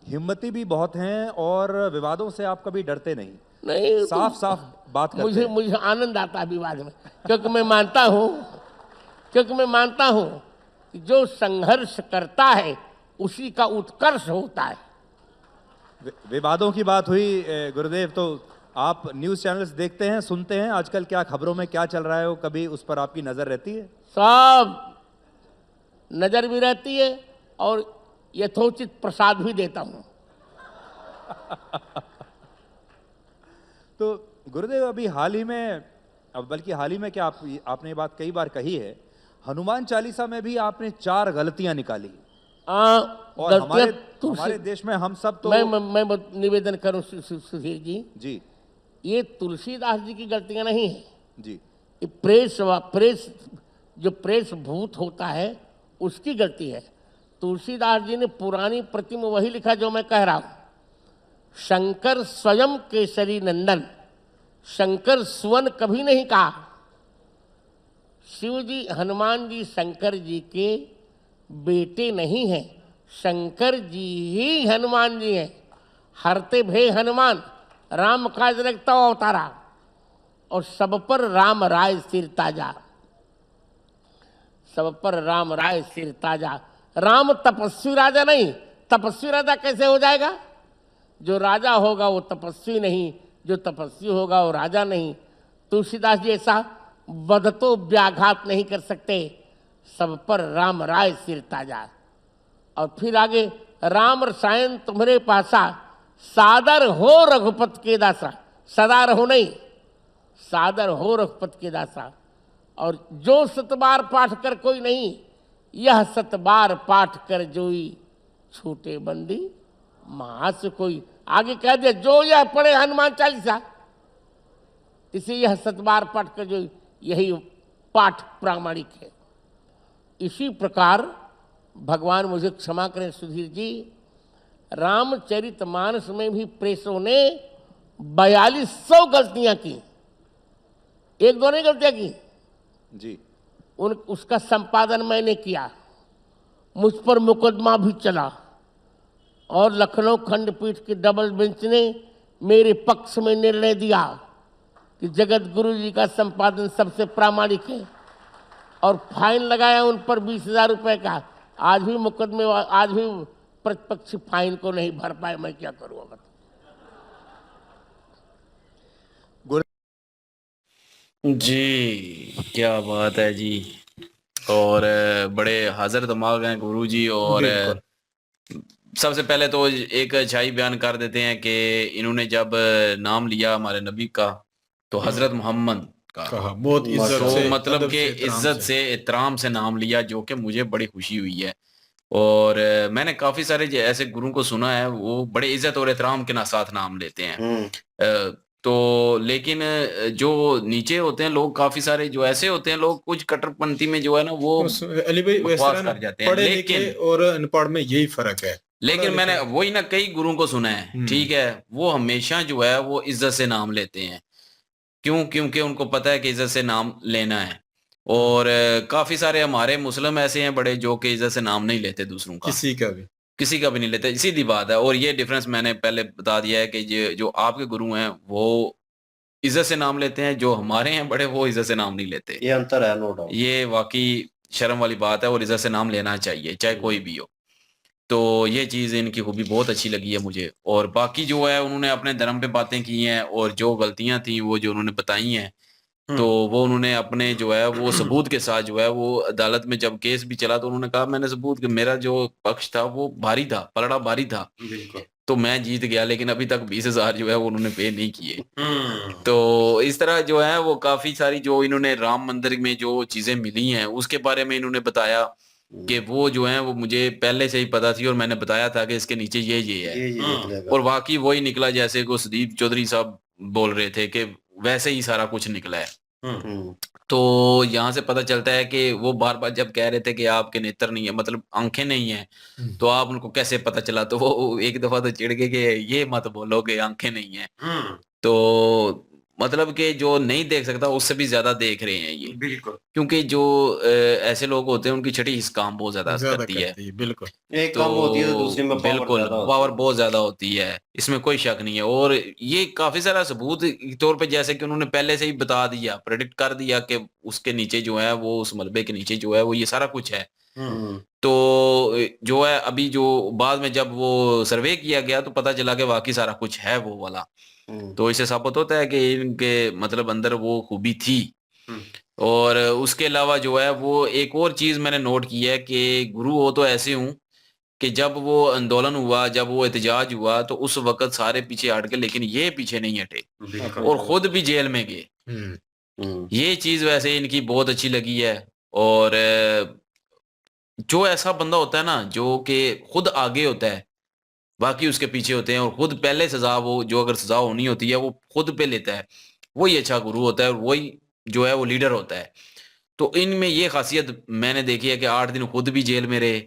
[SPEAKER 3] हिम्मती भी बहुत हैं और विवादों से आप कभी डरते नहीं,
[SPEAKER 4] नहीं,
[SPEAKER 3] साफ साफ बात करते
[SPEAKER 4] मुझे
[SPEAKER 3] हैं।
[SPEAKER 4] मुझे आनंद आता है विवाद में, क्योंकि मैं मानता हूं कि जो संघर्ष करता है उसी का उत्कर्ष होता है।
[SPEAKER 3] विवादों की बात हुई गुरुदेव, तो आप न्यूज़ चैनल्स देखते हैं, सुनते हैं, आजकल क्या खबरों में क्या चल रहा है, वो कभी उस पर आपकी नज़र रहती है?
[SPEAKER 4] सब नजर भी रहती है और यथोचित प्रसाद भी देता हूं।
[SPEAKER 3] तो गुरुदेव, अभी हाल ही में, अब बल्कि हाल ही में क्या, आपने ये बात कई बार कही है, हनुमान चालीसा में भी आपने 4 गलतियां निकाली। और हमारे देश में हम सब तो
[SPEAKER 4] मैं निवेदन करूं सुधीर जी, ये तुलसीदास जी की गलतियां नहीं है
[SPEAKER 3] जी,
[SPEAKER 4] ये प्रेस भूत होता है उसकी गलती है। तुलसीदास जी ने पुरानी प्रतिम वही लिखा जो मैं कह रहा हूं। शंकर स्वयं केसरी नंदन, शंकर सुवन कभी नहीं कहा। शिव जी, हनुमान जी शंकर जी के बेटे नहीं हैं, शंकर जी ही हनुमान जी हैं। हरते भे हनुमान, राम काज रखता अवतारा, और सब पर राम राय सिर ताजा, सब पर राम राय सिर ताजा। राम तपस्वी राजा नहीं, तपस्वी राजा कैसे हो जाएगा? जो राजा होगा वो तपस्वी नहीं, जो तपस्वी होगा वो राजा नहीं। तुलसीदास जी ऐसा वदतो व्याघात नहीं कर सकते। सब पर राम राय सिर ताजा। और फिर आगे, राम रसायन तुम्हारे पासा, सादर हो रघुपत के दासा। सदा रहो नहीं, सादर हो रघुपत के दासा। और जो 7 बार पाठ कर कोई नहीं, यह 7 बार पाठ कर जोई, छूटे बंदी महास कोई। आगे कह दिया, जो यह पढ़े हनुमान चालीसा, इसे यह 7 बार पाठ कर जोई, यही पाठ प्रामाणिक है। इसी प्रकार भगवान मुझे क्षमा करें सुधीर जी, रामचरितमानस में भी प्रेसों ने 4200 गलतियां की, 1-2 नहीं गलतियां की
[SPEAKER 3] जी।
[SPEAKER 4] उसका संपादन मैंने किया, मुझ पर मुकदमा भी चला, और लखनऊ खंडपीठ की डबल बेंच ने मेरे पक्ष में निर्णय दिया कि जगत गुरु जी का संपादन सबसे प्रामाणिक है, और फाइन लगाया उन पर 20,000 रुपए का। आज भी प्रतिपक्ष फाइन को नहीं भर पाए, मैं क्या करूँ अब?
[SPEAKER 1] जी, क्या बात है जी। और बड़े हाजिर दिमाग हैं गुरुजी। और सबसे पहले तो एक अच्छाई बयान कर देते हैं कि इन्होंने जब नाम लिया हमारे नबी का, तो हजरत मोहम्मद का
[SPEAKER 5] बहुत इज्जत से,
[SPEAKER 1] मतलब कि इज्जत से, एहतराम से नाम लिया, जो कि मुझे बड़ी खुशी हुई है। और मैंने काफी सारे ऐसे गुरु को सुना है, वो बड़े इज्जत और एहतराम के साथ नाम लेते हैं। तो लेकिन जो नीचे होते हैं लोग, काफी सारे जो ऐसे होते हैं लोग, कुछ कट्टरपंथी में जो है ना, वो
[SPEAKER 5] अली भाई
[SPEAKER 1] बकवास कर जाते हैं।
[SPEAKER 5] पढ़े लिखे और अनपढ़ में यही फर्क है।
[SPEAKER 1] लेकिन मैंने वही ना कई गुरुओं को सुना है, ठीक है, वो हमेशा जो है वो इज्जत से नाम लेते हैं। क्यों? क्योंकि उनको पता है कि इज्जत से नाम लेना है। और काफी सारे हमारे मुस्लिम ऐसे हैं बड़े, जो कि इज्जत से नाम नहीं लेते दूसरों का, किसी का भी नहीं लेते। सीधी बात है। और ये डिफरेंस मैंने पहले बता दिया है कि ये जो आपके गुरु हैं वो इज्जत से नाम लेते हैं, जो हमारे हैं बड़े, वो इज्जत से नाम नहीं लेते।
[SPEAKER 2] ये अंतर है, नो डाउट।
[SPEAKER 1] ये वाकई शर्म वाली बात है, और इज्जत से नाम लेना चाहिए, चाहे कोई भी हो। तो ये चीज़ इनकी खूबी बहुत अच्छी लगी है मुझे। और बाकी जो है, उन्होंने अपने धर्म पे बातें की हैं, और जो गलतियां थी वो जो उन्होंने बताई हैं, तो वो उन्होंने अपने जो है वो सबूत के साथ जो है, वो अदालत में जब केस भी चला तो उन्होंने कहा, मैंने सबूत कि मेरा जो पक्ष था वो भारी था, पलड़ा भारी था, तो मैं जीत गया। लेकिन अभी तक 20,000 जो है वो उन्होंने पे नहीं किए। तो इस तरह जो है वो काफी सारी जो इन्होंने राम मंदिर में जो चीजें मिली हैं उसके बारे में इन्होंने बताया कि वो जो है वो मुझे पहले से ही पता थी, और मैंने बताया था कि इसके नीचे ये है। और वाकई वही निकला जैसे को संदीप चौधरी साहब बोल रहे थे कि वैसे ही सारा कुछ निकला है।
[SPEAKER 2] हम्म,
[SPEAKER 1] तो यहाँ से पता चलता है कि वो बार बार जब कह रहे थे कि आपके नेत्र नहीं है, मतलब आंखें नहीं है, तो आप उनको कैसे पता चला, तो वो एक दफा तो चिढ़ गए कि ये मत बोलो कि आंखें नहीं है। तो मतलब कि जो नहीं देख सकता उससे भी ज्यादा देख रहे हैं ये,
[SPEAKER 6] बिल्कुल
[SPEAKER 1] क्योंकि जो ऐसे लोग होते हैं उनकी छठी इस काम बहुत ज्यादा
[SPEAKER 5] ज्यादा
[SPEAKER 1] करती है।
[SPEAKER 5] करती है, बिल्कुल।
[SPEAKER 2] एक
[SPEAKER 1] तो
[SPEAKER 2] कम होती है तो दूसरे में पावर
[SPEAKER 1] बिल्कुल
[SPEAKER 2] ज्यादा होती
[SPEAKER 1] पावर
[SPEAKER 2] है।
[SPEAKER 1] बहुत ज्यादा होती है, इसमें कोई शक नहीं है। और ये काफी सारा सबूत के तौर पे, जैसे कि उन्होंने पहले से ही बता दिया, प्रेडिक्ट कर दिया कि उसके नीचे जो है वो, उस मलबे के नीचे जो है वो ये सारा कुछ है।
[SPEAKER 2] हम्म,
[SPEAKER 1] तो जो है अभी जो बाद में जब वो सर्वे किया गया तो पता चला कि वाकई सारा कुछ है वो वाला।
[SPEAKER 2] हम्म,
[SPEAKER 1] तो इससे साबित होता है कि इनके मतलब अंदर वो खूबी थी। और उसके अलावा जो है वो एक और चीज मैंने नोट की है कि गुरु हो तो ऐसे हूं कि जब वो आंदोलन हुआ, जब वो एहतजाज हुआ, तो उस वक्त सारे पीछे हट गए, लेकिन ये पीछे नहीं हटे और खुद भी जेल में गए।
[SPEAKER 5] हम्म,
[SPEAKER 1] ये चीज वैसे इनकी बहुत अच्छी लगी है। और जो ऐसा बंदा होता है ना जो कि खुद आगे होता है, बाकी उसके पीछे होते हैं, और खुद पहले सजा, वो जो अगर सजा होनी होती है वो खुद पे लेता है, वही अच्छा गुरु होता है और वही जो है वो लीडर होता है। तो इनमें ये खासियत मैंने देखी है कि 8 दिन खुद भी जेल में रहे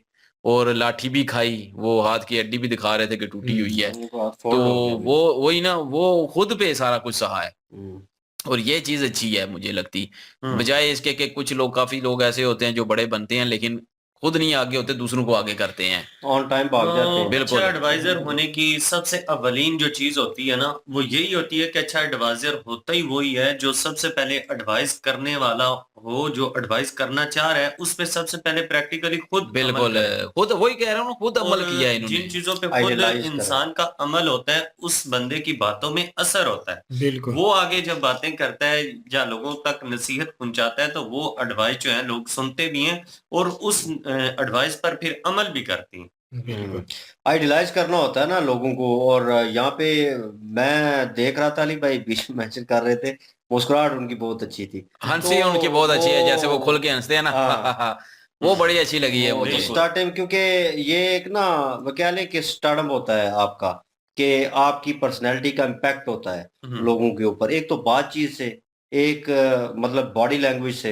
[SPEAKER 1] और लाठी भी खाई, वो हाथ की हड्डी भी दिखा रहे थे कि टूटी हुई है।
[SPEAKER 2] उनको हाथ
[SPEAKER 1] तो
[SPEAKER 2] फोल्ड हो गया अभी।
[SPEAKER 1] वो वही ना, वो खुद पे सारा कुछ सहा है।
[SPEAKER 2] हम्म,
[SPEAKER 1] और ये चीज अच्छी है मुझे लगती, बजाय इसके कि कुछ लोग, काफी लोग ऐसे होते हैं जो बड़े बनते हैं लेकिन खुद नहीं आगे होते, दूसरों को आगे करते हैं।
[SPEAKER 2] ऑन टाइम भाग जाते हैं।
[SPEAKER 6] अच्छा
[SPEAKER 1] बिल्कुल
[SPEAKER 6] एडवाइजर होने की सबसे अवलीन जो चीज होती है ना, वो यही होती है कि अच्छा एडवाइजर होता ही वही है जो सबसे पहले एडवाइस करने वाला हो, जो एडवाइस करना चाह रहा है उस पे सबसे पहले प्रैक्टिकली खुद अमल
[SPEAKER 1] बिल्कुल,
[SPEAKER 6] करे।
[SPEAKER 1] खुद वही कह रहा हूँ, खुद
[SPEAKER 6] और
[SPEAKER 1] अमल किया है
[SPEAKER 6] जिन
[SPEAKER 1] इन्होंने।
[SPEAKER 6] चीजों पे खुद
[SPEAKER 2] आइडियलाइज करें।
[SPEAKER 6] इंसान का अमल होता है उस बंदे की बातों में असर होता है।
[SPEAKER 5] बिल्कुल।
[SPEAKER 6] वो आगे जब बातें करता है या लोगों तक नसीहत पहुंचाता है तो वो एडवाइस जो है लोग सुनते भी हैं और उस एडवाइस पर फिर अमल भी करते हैं।
[SPEAKER 5] बिल्कुल।
[SPEAKER 2] आइडियलाइज करना होता है ना लोगों को। और यहाँ पे मैं देख रहा था, अली भाई बीच में मेंशन कर रहे थे, मुस्कुराहट उनकी बहुत अच्छी थी। तो
[SPEAKER 1] हंसी उनकी बहुत अच्छी है, जैसे वो खुल
[SPEAKER 2] वो
[SPEAKER 1] के हंसते हैं
[SPEAKER 2] हाँ,
[SPEAKER 1] ना वो बड़ी अच्छी लगी है
[SPEAKER 2] वो
[SPEAKER 1] मुझे।
[SPEAKER 6] बिल्कुल
[SPEAKER 2] स्टार्टिंग, क्योंकि ये एक ना, वो क्या है कि स्टार्टअप होता है आपका, कि आपकी पर्सनैलिटी का इम्पैक्ट होता है
[SPEAKER 6] हम्म
[SPEAKER 2] लोगों के ऊपर। एक तो बातचीत से, एक मतलब बॉडी लैंग्वेज से।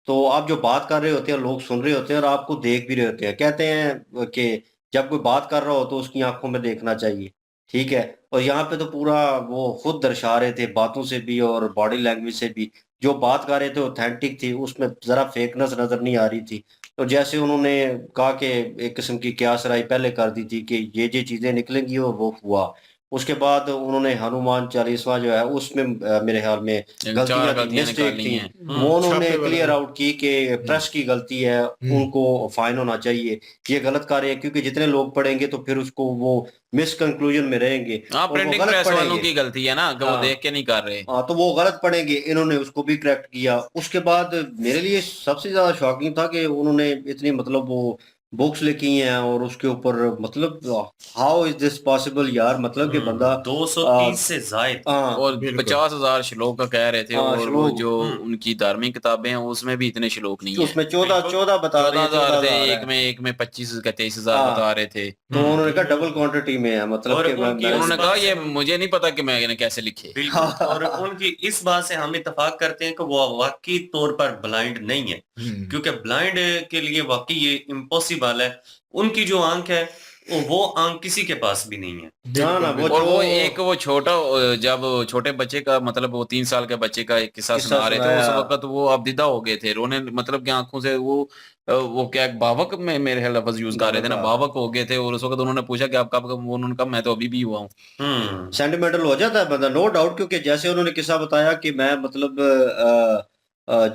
[SPEAKER 2] तो आप जो बात कर रहे होते हैं, लोग सुन रहे होते हैं और आपको देख भी रहे होते हैं। कहते हैं कि जब कोई बात कर रहा हो तो उसकी आंखों में देखना चाहिए। ठीक है। और यहाँ पे तो पूरा वो खुद दर्शा रहे थे, बातों से भी और बॉडी लैंग्वेज से भी। जो बात कर रहे थे ऑथेंटिक थी, उसमें जरा फेकनेस नजर नहीं आ रही थी। तो जैसे उन्होंने कहा कि एक किस्म की क्यासराई पहले कर दी थी कि ये चीजें निकलेंगी, और वो हुआ। उसके बाद उन्होंने हनुमान चालीसा जो है उसमें मेरे ख्याल में
[SPEAKER 1] चार
[SPEAKER 2] गलतियां थी,
[SPEAKER 1] गलतियां
[SPEAKER 2] मिस्टेक
[SPEAKER 1] निकाली
[SPEAKER 2] थी।
[SPEAKER 1] हैं।
[SPEAKER 2] वो उन्होंने
[SPEAKER 5] छापे वाला।
[SPEAKER 2] क्लियर आउट की कि प्रेस की गलती है,
[SPEAKER 5] हम्म,
[SPEAKER 2] उनको फाइन होना चाहिए। ये गलत कार्य है, क्योंकि जितने लोग पढ़ेंगे तो फिर उसको वो मिस कंक्लूजन में रहेंगे
[SPEAKER 1] हाँ,
[SPEAKER 2] और वो
[SPEAKER 1] प्रिंटिंग
[SPEAKER 2] गलत
[SPEAKER 1] प्रेस वालों
[SPEAKER 2] पढ़ेंगे।
[SPEAKER 1] की गलती है ना कि वो
[SPEAKER 2] हाँ,
[SPEAKER 1] देख के नहीं कर रहे।
[SPEAKER 2] हाँ, तो वो गलत पढ़ेंगे। इन्होंने उसको भी करेक्ट किया। उसके बाद मेरे लिए सबसे ज्यादा शॉकिंग था कि उन्होंने इतनी मतलब वो बुक्स लिखी हैं, और उसके ऊपर मतलब हाउ इज दिस पॉसिबल यार, मतलब कि बंदा
[SPEAKER 6] 230 से जायद।
[SPEAKER 2] हाँ,
[SPEAKER 1] और
[SPEAKER 5] बिल्कुल।
[SPEAKER 1] 50,000 श्लोक का कह रहे थे, और वो
[SPEAKER 2] श्लोक।
[SPEAKER 1] जो उनकी धार्मिक किताबें हैं उसमें भी इतने श्लोक नहीं है।
[SPEAKER 2] उसमें चौदह
[SPEAKER 6] बिल्कुल
[SPEAKER 2] चौदह बता रहे
[SPEAKER 1] चौदह
[SPEAKER 2] हैं,
[SPEAKER 1] हजार
[SPEAKER 2] चौदह
[SPEAKER 1] थे,
[SPEAKER 2] हजार है।
[SPEAKER 1] एक में 25 का 23,000
[SPEAKER 2] हाँ,
[SPEAKER 1] बता रहे थे।
[SPEAKER 2] तो उन्होंने कहा डबल क्वांटिटी में है, मतलब
[SPEAKER 6] और
[SPEAKER 2] कि
[SPEAKER 6] उनकी उस
[SPEAKER 1] उन्होंने कहा
[SPEAKER 6] बात से
[SPEAKER 1] ये
[SPEAKER 6] हम
[SPEAKER 1] मुझे नहीं पता कि मैंने कैसे लिखे।
[SPEAKER 6] बिल्कुल, और उनकी इस बात से हम इत्तेफाक करते हैं कि वो वाकई तौर पर ब्लाइंड नहीं है, क्योंकि ब्लाइंड के लिए वाकई ये इम्पॉसिबल है। उनकी जो आंख है वो आंख किसी के पास भी नहीं है।
[SPEAKER 2] ना ना, वो
[SPEAKER 1] और
[SPEAKER 2] जो
[SPEAKER 1] वो एक वो छोटा, जब छोटे बच्चे का, मतलब वो 3 साल के बच्चे का एक किस्सा
[SPEAKER 2] किस्सा
[SPEAKER 1] सुना रहे थे, उस
[SPEAKER 2] सुनाया।
[SPEAKER 1] वक्त वो अबदिदा हो गए थे रोने, मतलब कि आंखों से वो क्या भावक में, मेरे ख्याल लफ्ज यूज कर रहे थे ना,
[SPEAKER 2] बाबा
[SPEAKER 1] भावक हो गए थे। और उस वक्त उन्होंने पूछा कि आप कब, उन्होंने कहा मैं तो अभी भी हुआ हूँ।
[SPEAKER 2] सेंटिमेंटल हो जाता है बंदा, नो डाउट। क्योंकि जैसे उन्होंने किस्सा बताया कि मैं मतलब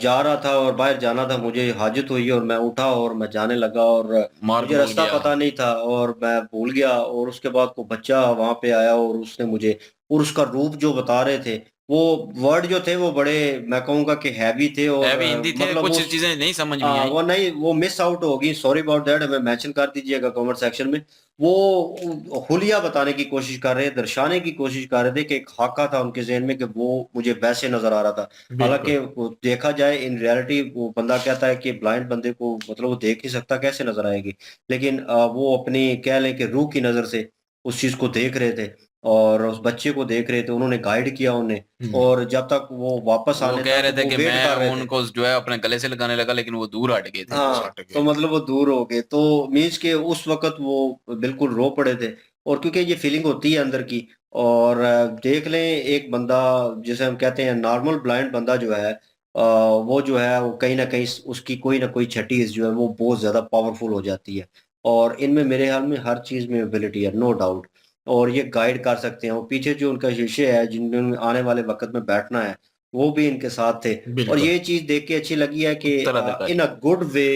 [SPEAKER 2] जा रहा था और बाहर जाना था, मुझे हाजत हुई और मैं उठा और मैं जाने लगा, और
[SPEAKER 1] मार्ग
[SPEAKER 2] मुझे
[SPEAKER 1] भूल
[SPEAKER 2] रास्ता
[SPEAKER 1] गया।
[SPEAKER 2] पता नहीं था और मैं भूल गया। और उसके बाद को बच्चा वहां पे आया और उसने मुझे, और उसका रूप जो बता रहे थे, वो वर्ड जो थे वो बड़े, मैं कहूँगा कि हैवी थे।
[SPEAKER 1] है
[SPEAKER 2] और
[SPEAKER 1] भी हिंदी थे,
[SPEAKER 2] मतलब
[SPEAKER 1] कुछ
[SPEAKER 2] उस
[SPEAKER 1] चीजें नहीं समझ में आई।
[SPEAKER 2] वो नहीं, वो मिस आउट होगी, सॉरी अबाउट दैट, हमें मेंशन कर दीजिएगा कमेंट सेक्शन में। वो हुलिया बताने की कोशिश कर रहे, दर्शाने की कोशिश कर रहे थे कि एक खाका था उनके जहन में कि वो मुझे वैसे नजर आ रहा था। हालांकि
[SPEAKER 5] बिल्कुल।
[SPEAKER 2] वो देखा जाए इन रियलिटी, वो बंदा कहता है कि ब्लाइंड बंदे को मतलब वो देख नहीं सकता, कैसे नजर आएगी। लेकिन वो अपनी कह लें कि रूह की नजर से उस चीज को देख रहे थे। और उस बच्चे को देख रहे थे, उन्होंने गाइड किया उन्हें, और जब तक वो वापस
[SPEAKER 1] वो
[SPEAKER 2] आने
[SPEAKER 1] कह
[SPEAKER 2] तक
[SPEAKER 1] रहे थे
[SPEAKER 2] वो
[SPEAKER 1] कि
[SPEAKER 2] वेट कर रहे
[SPEAKER 1] मैं
[SPEAKER 2] थे।
[SPEAKER 1] उनको जो है अपने गले से लगाने लगा, लेकिन वो दूर हट गए थे।
[SPEAKER 2] हाँ,
[SPEAKER 5] हट
[SPEAKER 2] तो
[SPEAKER 5] गए।
[SPEAKER 2] मतलब वो दूर हो गए, तो मीन्स के उस वक़्त वो बिल्कुल रो पड़े थे, और क्योंकि ये फीलिंग होती है अंदर की, और देख लें एक बंदा जिसे हम कहते हैं नॉर्मल ब्लाइंड बंदा जो है, वो जो है वो कहीं न कहीं उसकी कोई न कोई छठी हिस्स जो है वो बहुत ज़्यादा पावरफुल हो जाती है, और इनमें मेरे ख्याल में हर चीज़ में एबिलिटी है, नो डाउट, और ये गाइड कर सकते हैं, और पीछे जो उनका शिष्य है जिन्होंने आने वाले वक़्त में बैठना है, वो भी इनके साथ थे। और
[SPEAKER 5] बिल्कुल।
[SPEAKER 2] ये चीज़ देख के अच्छी लगी है कि
[SPEAKER 1] उत्तराधिकारी।
[SPEAKER 2] इन अ गुड वे,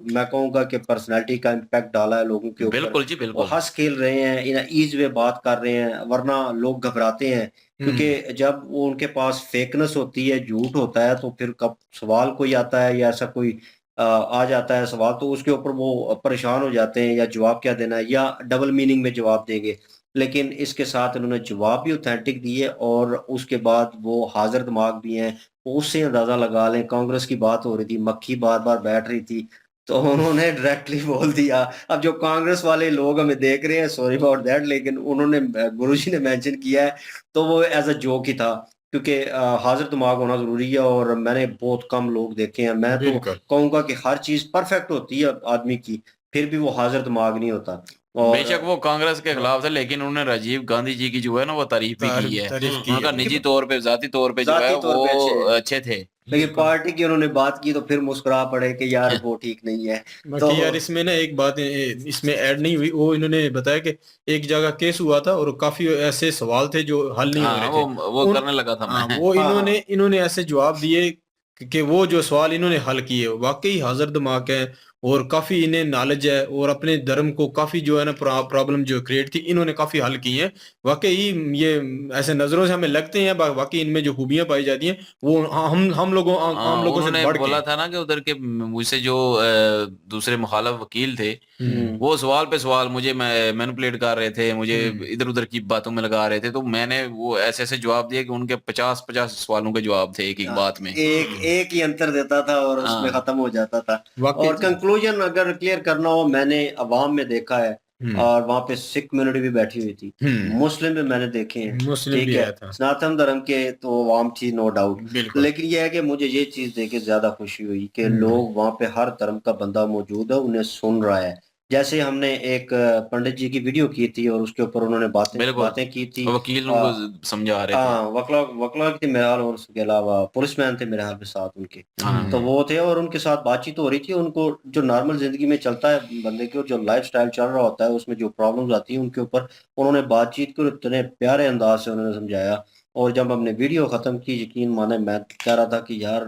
[SPEAKER 2] मैं कहूँगा कि पर्सनैलिटी का इम्पैक्ट डाला है लोगों के ऊपर।
[SPEAKER 1] बिल्कुल जी,
[SPEAKER 2] वो
[SPEAKER 1] बिल्कुल।
[SPEAKER 2] हँस-खेल रहे हैं, इन अ ईज़ वे बात कर रहे हैं, वरना लोग घबराते हैं,
[SPEAKER 5] हुँ,
[SPEAKER 2] क्योंकि जब वो उनके पास फेकनेस होती है, झूठ होता है, तो फिर कब सवाल कोई आता है या ऐसा कोई आ जाता है सवाल, तो उसके ऊपर वो परेशान हो जाते हैं, या जवाब क्या देना है, या डबल मीनिंग में जवाब देंगे। लेकिन इसके साथ इन्होंने जवाब भी ऑथेंटिक दिए, और उसके बाद वो हाज़िर दिमाग भी हैं। उससे अंदाज़ा लगा लें, कांग्रेस की बात हो रही थी, मक्खी बार-बार बैठ रही थी, तो उन्होंने डायरेक्टली बोल दिया। अब जो कांग्रेस वाले लोग हमें देख रहे हैं, सॉरी अबाउट दैट, लेकिन उन्होंने गुरुजी ने मेंशन किया है, तो वो एज़ अ जोक ही था, क्योंकि हाज़िर दिमाग होना ज़रूरी है, और मैंने बहुत कम लोग देखे हैं। मैं तो
[SPEAKER 5] बिल्कुल।
[SPEAKER 2] कहूँगा कि हर चीज़ परफेक्ट होती है आदमी की, फिर भी वो हाज़िर दिमाग नहीं होता, और
[SPEAKER 1] बेशक वो कांग्रेस के
[SPEAKER 5] हाँ,
[SPEAKER 1] खिलाफ थे, लेकिन उन्होंने राजीव गांधी जी की जो है ना वो तारीफ भी की है।
[SPEAKER 5] तारीफ़ की है
[SPEAKER 1] उनका
[SPEAKER 5] उनकी।
[SPEAKER 1] निजी तौर पे, ज़ाती तौर पे जो है
[SPEAKER 2] ज़ाती
[SPEAKER 1] वो
[SPEAKER 2] तौर पे अच्छे हैं।
[SPEAKER 1] अच्छे थे।
[SPEAKER 2] लेकिन
[SPEAKER 5] बिल्कुल।
[SPEAKER 2] पार्टी की उन्होंने बात की, तो फिर मुस्कुरा पड़े कि यार वो ठीक नहीं है। तो
[SPEAKER 5] बाकी यार इसमें ना एक बात इसमें ऐड नहीं हुई, वो इन्होंने बताया कि एक जगह केस हुआ था और काफ़ी ऐसे सवाल थे जो हल नहीं हो
[SPEAKER 1] हाँ,
[SPEAKER 5] रहे थे।
[SPEAKER 1] वो
[SPEAKER 5] उन
[SPEAKER 1] करने लगा था
[SPEAKER 5] हाँ,
[SPEAKER 1] मैं।
[SPEAKER 5] वो
[SPEAKER 2] हाँ, हाँ।
[SPEAKER 5] इन्होंने ऐसे जवाब दिए कि वो जो सवाल इन्होंने हल किए वाक़ई हाज़िर दिमाग है, और काफ़ी इन्हें नॉलेज है, और अपने धर्म को काफ़ी जो है ना प्रॉब्लम जो क्रिएट थी इन्होंने काफ़ी हल की हैं। वाक़ई ये ऐसे नज़रों से हमें लगते हैं वाक़ई इनमें जो खूबियाँ पाई जाती हैं वो आम लोगों से
[SPEAKER 1] उन्होंने
[SPEAKER 5] बढ़ के
[SPEAKER 1] बोला
[SPEAKER 5] हैं।
[SPEAKER 1] था ना कि उधर के मुझसे जो दूसरे मुखालिफ वकील थे,
[SPEAKER 5] हुँ,
[SPEAKER 2] हुँ।
[SPEAKER 1] वो सवाल पे सवाल मुझे मैनिपुलेट कर रहे थे, मुझे
[SPEAKER 5] हुँ।
[SPEAKER 1] इधर-उधर की बातों में लगा रहे थे, तो मैंने वो ऐसे-ऐसे जवाब दिए कि उनके 50-50 सवालों के जवाब थे एक-एक बात में।
[SPEAKER 2] एक
[SPEAKER 5] हुँ।
[SPEAKER 2] एक ही अंतर देता था और उसमें
[SPEAKER 1] हाँ।
[SPEAKER 2] ख़त्म हो जाता था।
[SPEAKER 5] वाक़ई
[SPEAKER 2] और
[SPEAKER 5] जी।
[SPEAKER 2] कंक्लूज़न अगर क्लियर करना हो, मैंने अवाम में देखा है,
[SPEAKER 5] हुँ,
[SPEAKER 2] और वहाँ पे सिख कम्युनिटी भी बैठी हुई थी,
[SPEAKER 5] हुँ।
[SPEAKER 2] मुस्लिम भी मैंने देखे हैं,
[SPEAKER 5] मुस्लिम
[SPEAKER 2] ठीक
[SPEAKER 5] भी
[SPEAKER 2] है?
[SPEAKER 5] आया था।
[SPEAKER 2] सनातन धर्म के तो अवाम थी नो डाउट,
[SPEAKER 5] बिल्कुल।
[SPEAKER 2] लेकिन ये है कि मुझे ये चीज़ देख के ज़्यादा खुशी हुई कि
[SPEAKER 5] हुँ,
[SPEAKER 2] लोग वहाँ पे हर धर्म का बंदा मौजूद है, उन्हें सुन रहा है। जैसे हमने एक पंडित जी की वीडियो की थी, और उसके ऊपर उन्होंने बातें
[SPEAKER 1] बिल्कुल,
[SPEAKER 2] बातें की थी।
[SPEAKER 1] वकील
[SPEAKER 2] अ
[SPEAKER 1] उनको समझा रहे थे।
[SPEAKER 2] हाँ, वकला वकला थे मेरे ख़्याल, और उसके अलावा पुलिसमैन थे मेरे ख़्याल में साथ उनके। तो
[SPEAKER 5] हुँ,
[SPEAKER 2] वो थे, और उनके साथ बातचीत हो रही थी, उनको जो नॉर्मल ज़िंदगी में चलता है बंदे की, और जो लाइफ़स्टाइल चल रहा होता है, उसमें जो प्रॉब्लम्स आती हैं उनके ऊपर उन्होंने बातचीत की, और इतने प्यारे अंदाज़ से उन्होंने समझाया। और जब हमने वीडियो ख़त्म की, यकीन माने मैं कह रहा था कि यार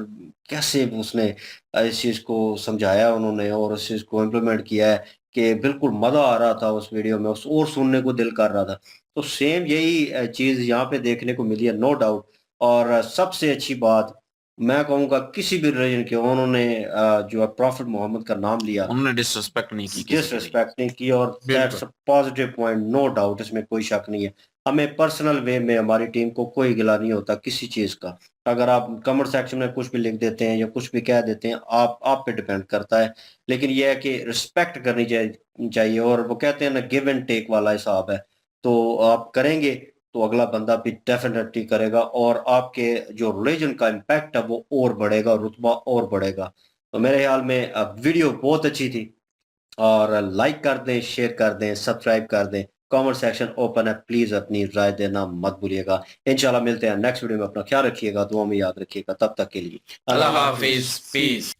[SPEAKER 2] कैसे उसने इस चीज़ को समझाया उन्होंने, और उस चीज़ को इम्प्लीमेंट किया है, कि बिल्कुल मज़ा आ रहा था उस वीडियो में, उस और सुनने को दिल कर रहा था। तो सेम यही चीज़ यहाँ पे देखने को मिली है, नो डाउट। और सबसे अच्छी बात मैं कहूँगा, किसी भी रिलीजन के उन्होंने जो है प्रॉफिट मोहम्मद का नाम लिया,
[SPEAKER 1] उन्होंने डिसरिस्पेक्ट नहीं की किसी की भी।
[SPEAKER 2] डिसरिस्पेक्ट नहीं की, और
[SPEAKER 5] बिल्कुल।
[SPEAKER 2] That's a positive point, no doubt, इसमें कोई शक नहीं है। हमें पर्सनल वे में हमारी टीम को कोई गिला नहीं होता किसी चीज़ का। अगर आप कमेंट सेक्शन में कुछ भी लिख देते हैं या कुछ भी कह देते हैं, आप पे डिपेंड करता है। लेकिन ये है कि रिस्पेक्ट करनी चाहिए, और वो कहते हैं ना, गिव एंड टेक वाला हिसाब है। तो आप करेंगे, तो अगला बंदा भी डेफिनिटली करेगा, और आपके जो रिलीजन का इम्पैक्ट है वो और बढ़ेगा, रुतबा और बढ़ेगा। तो मेरे ख्याल में वीडियो बहुत अच्छी थी, और लाइक कर दें, शेयर कर दें, सब्सक्राइब कर दें। कमेंट सेक्शन ओपन है, प्लीज़ अपनी राय देना मत भूलिएगा। इंशाल्लाह मिलते हैं नेक्स्ट वीडियो में, अपना ख्याल रखिएगा, दुआ में याद रखिएगा, तब तक के लिए अल्लाह
[SPEAKER 1] अल्लाह
[SPEAKER 2] हाफ़िज़।
[SPEAKER 1] हाफ़िज़, पीस।